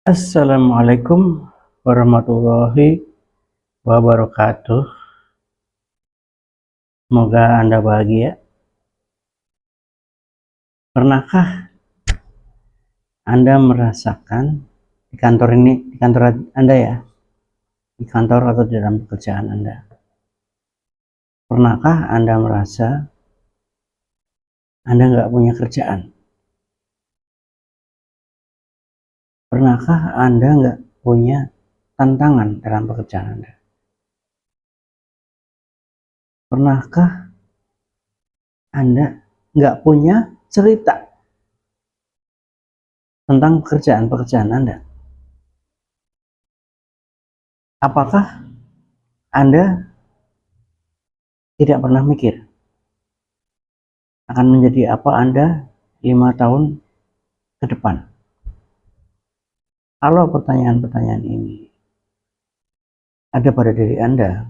Assalamualaikum warahmatullahi wabarakatuh. Semoga Anda bahagia. Pernahkah Anda merasakan di kantor Anda ya, di kantor atau di dalam pekerjaan Anda, pernahkah Anda merasa Anda nggak punya kerjaan? Pernahkah Anda nggak punya tantangan dalam pekerjaan Anda? Pernahkah Anda nggak punya cerita tentang pekerjaan Anda? Apakah Anda tidak pernah mikir akan menjadi apa Anda 5 tahun ke depan? Kalau pertanyaan-pertanyaan ini ada pada diri Anda,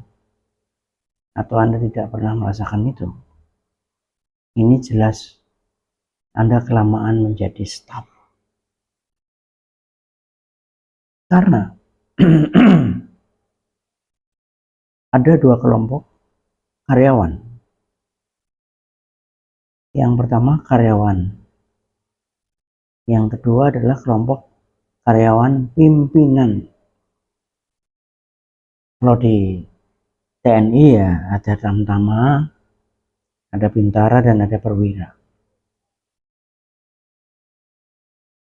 atau Anda tidak pernah merasakan itu, ini jelas Anda kelamaan menjadi staff. Karena ada dua kelompok karyawan. Yang pertama karyawan, yang kedua adalah kelompok karyawan pimpinan. Kalau di TNI ya ada Tamtama, ada Bintara, dan ada Perwira.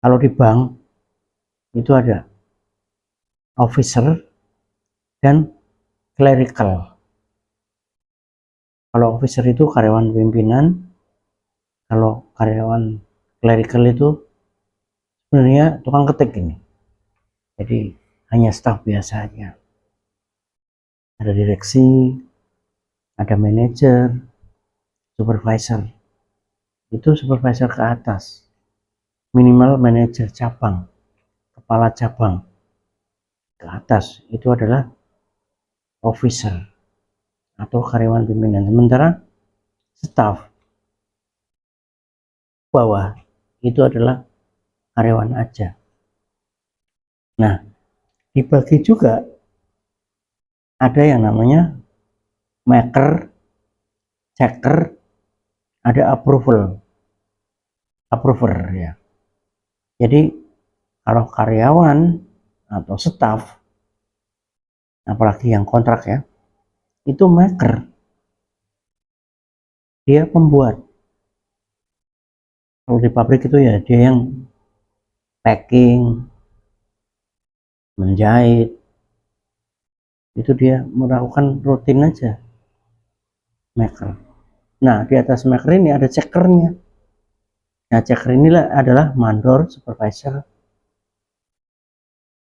Kalau di bank itu ada officer dan clerical. Kalau officer itu karyawan pimpinan, kalau karyawan clerical itu sebenarnya tukang ketik ini. Jadi hanya staff biasa aja. Ada direksi, ada manajer, supervisor. Itu supervisor ke atas. Minimal manajer cabang, kepala cabang ke atas itu adalah officer atau karyawan pimpinan. Sementara staff bawah itu adalah karyawan aja. Nah, dibagi juga ada yang namanya maker, checker, ada approver ya. Jadi kalau karyawan atau staff, apalagi yang kontrak ya, itu maker, dia pembuat. Kalau di pabrik itu ya dia yang packing, menjahit, itu dia melakukan rutin aja, maker. Nah, di atas maker ini ada checkernya. Nah, checker inilah adalah mandor, supervisor.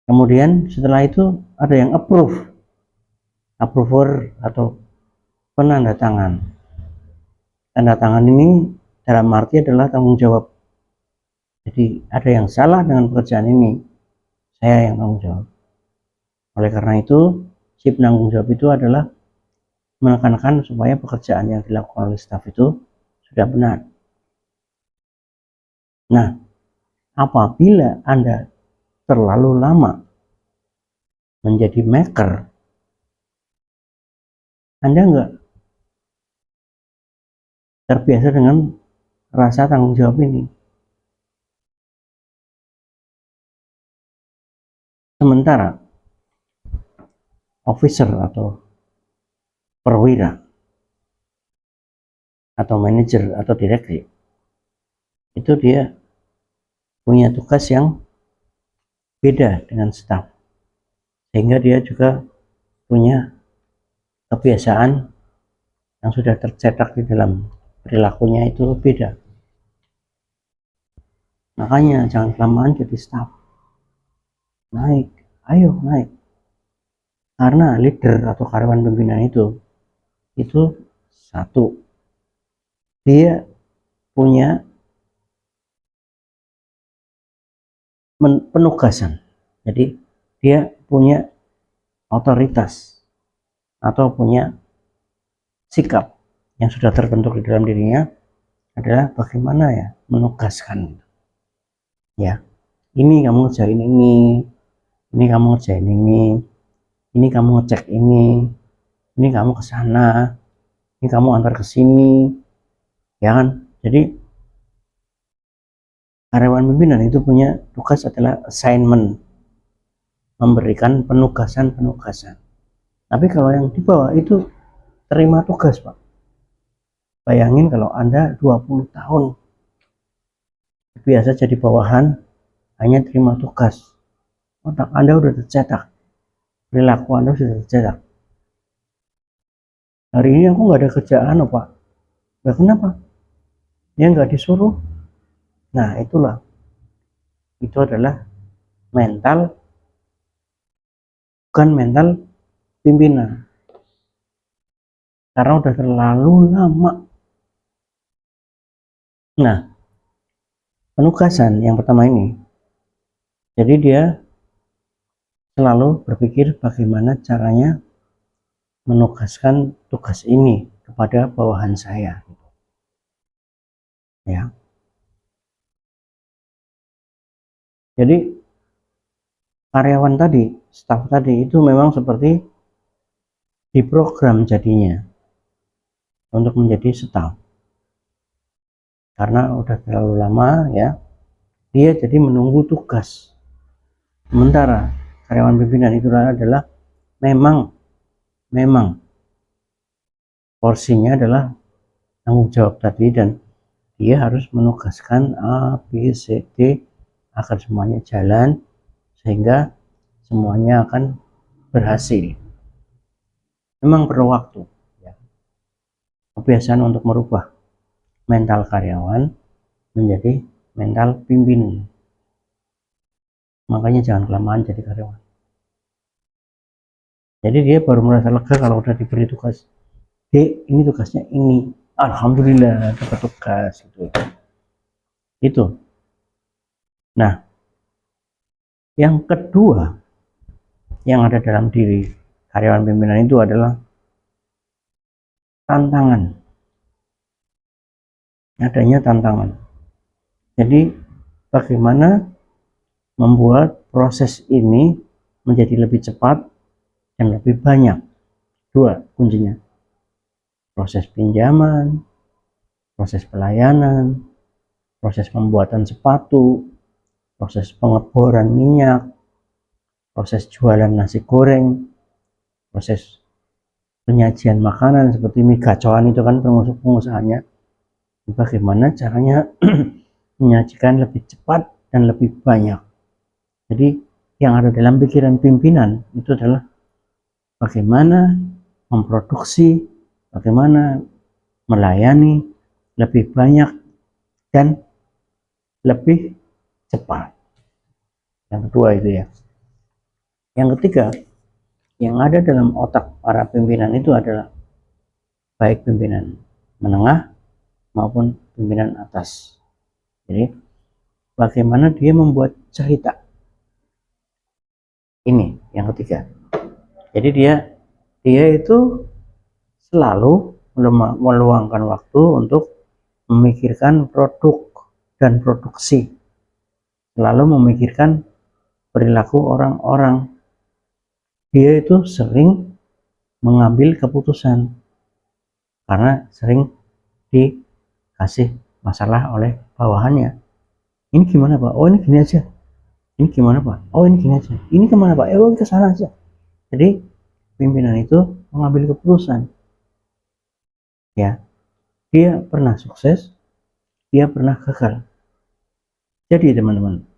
Kemudian setelah itu ada yang approver atau penanda tangan. Tanda tangan ini dalam arti adalah tanggung jawab. Jadi ada yang salah dengan pekerjaan ini, saya yang tanggung jawab. Oleh karena itu, si penanggung jawab itu adalah menekankan supaya pekerjaan yang dilakukan oleh staf itu sudah benar. Nah, apabila Anda terlalu lama menjadi maker, Anda nggak terbiasa dengan rasa tanggung jawab ini. Sementara officer atau perwira atau manajer atau direksi itu dia punya tugas yang beda dengan staff, sehingga dia juga punya kebiasaan yang sudah tercetak di dalam perilakunya itu beda. Makanya jangan kelamaan jadi staff, naik, ayo naik. Karena leader atau karyawan pimpinan itu satu, dia punya penugasan. Jadi dia punya otoritas atau punya sikap yang sudah terbentuk di dalam dirinya adalah bagaimana ya menugaskan ya. ini kamu ngerjain ini kamu ngerjain ini kamu ngecek ini kamu ke sana, ini kamu antar ke sini, ya kan? Jadi karyawan pimpinan itu punya tugas adalah assignment, memberikan penugasan. Tapi kalau yang di bawah itu terima tugas, Pak. Bayangin kalau Anda 20 tahun biasa jadi bawahan, hanya terima tugas. Otak Anda udah tercetak, perilaku Anda sudah tercetak. Hari ini aku nggak ada kerjaan, Pak. Nah, kenapa? Ya nggak disuruh. Nah, itulah. Itu adalah mental, bukan mental pimpinan. Karena udah terlalu lama. Nah, penugasan yang pertama ini. Jadi dia selalu berpikir bagaimana caranya menugaskan tugas ini kepada bawahan saya. Ya. Jadi karyawan tadi, staf tadi itu memang seperti diprogram jadinya untuk menjadi staf. Karena udah terlalu lama ya, dia jadi menunggu tugas. Sementara karyawan pimpinan itu adalah memang porsinya adalah tanggung jawab tadi, dan dia harus menugaskan A, B, C, D agar semuanya jalan sehingga semuanya akan berhasil. Memang perlu waktu ya. Kebiasaan untuk merubah mental karyawan menjadi mental pimpinan. Makanya jangan kelamaan jadi karyawan. Jadi dia baru merasa lega kalau udah diberi tugas. Ini tugasnya ini. Alhamdulillah dapat tugas itu. Nah, yang kedua yang ada dalam diri karyawan pimpinan itu adalah tantangan. Adanya tantangan. Jadi bagaimana membuat proses ini menjadi lebih cepat dan lebih banyak. Dua kuncinya. Proses pinjaman, proses pelayanan, proses pembuatan sepatu, proses pengeboran minyak, proses jualan nasi goreng, proses penyajian makanan seperti mie gacoan itu kan pengusahanya. Bagaimana caranya menyajikan lebih cepat dan lebih banyak. Jadi yang ada dalam pikiran pimpinan itu adalah bagaimana memproduksi, bagaimana melayani lebih banyak dan lebih cepat. Yang kedua itu ya. Yang ketiga, yang ada dalam otak para pimpinan itu adalah baik pimpinan menengah maupun pimpinan atas. Jadi bagaimana dia membuat cerita. Ini yang ketiga. Jadi dia itu selalu meluangkan waktu untuk memikirkan produk dan produksi, selalu memikirkan perilaku orang-orang. Dia itu sering mengambil keputusan karena sering dikasih masalah oleh bawahannya. Ini gimana Pak? Oh ini gini aja. Ini gimana Pak? Oh ini gini aja. Ini kemana Pak? Oh ke sana aja. Jadi pimpinan itu mengambil keputusan. Ya, dia pernah sukses, dia pernah gagal. Jadi teman-teman,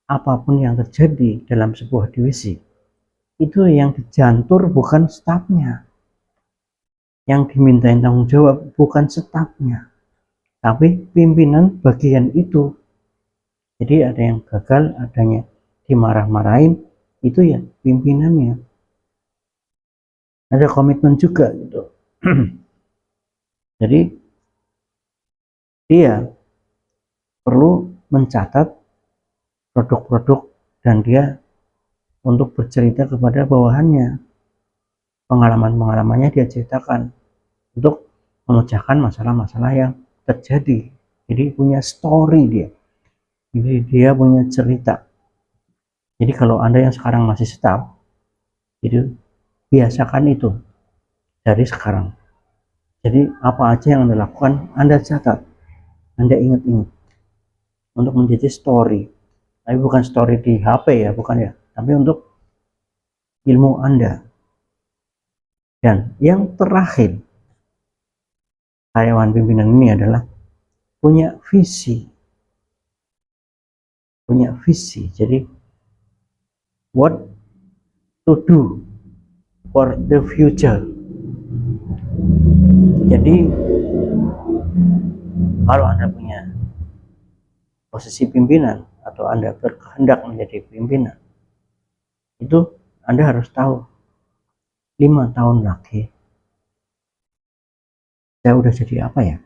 apapun yang terjadi dalam sebuah divisi, itu yang dijantur bukan stafnya, yang dimintain tanggung jawab bukan stafnya, tapi pimpinan bagian itu. Jadi ada yang gagal, adanya dimarah-marahin, itu ya pimpinannya. Ada komitmen juga gitu. Jadi dia perlu mencatat produk-produk dan dia untuk bercerita kepada bawahannya. Pengalaman-pengalamannya dia ceritakan untuk memecahkan masalah-masalah yang terjadi. Jadi punya story dia. Jadi dia punya cerita. Jadi kalau Anda yang sekarang masih stuck, jadi biasakan itu dari sekarang. Jadi apa aja yang Anda lakukan, Anda catat, Anda ingat-ingat untuk menjadi story. Tapi bukan story di HP ya, bukan ya. Tapi untuk ilmu Anda. Dan yang terakhir, karyawan pimpinan ini adalah punya visi. Punya visi. Jadi what to do for the future. Jadi kalau Anda punya posisi pimpinan atau Anda berkehendak menjadi pimpinan, itu Anda harus tahu 5 tahun lagi saya udah jadi apa ya,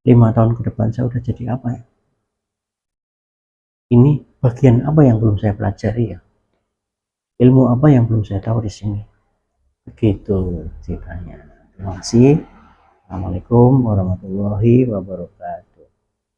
5 tahun ke depan saya udah jadi apa ya, ini bagian apa yang belum saya pelajari ya, ilmu apa yang belum saya tahu di sini. Begitu ceritanya. Terima kasih. Assalamualaikum warahmatullahi wabarakatuh.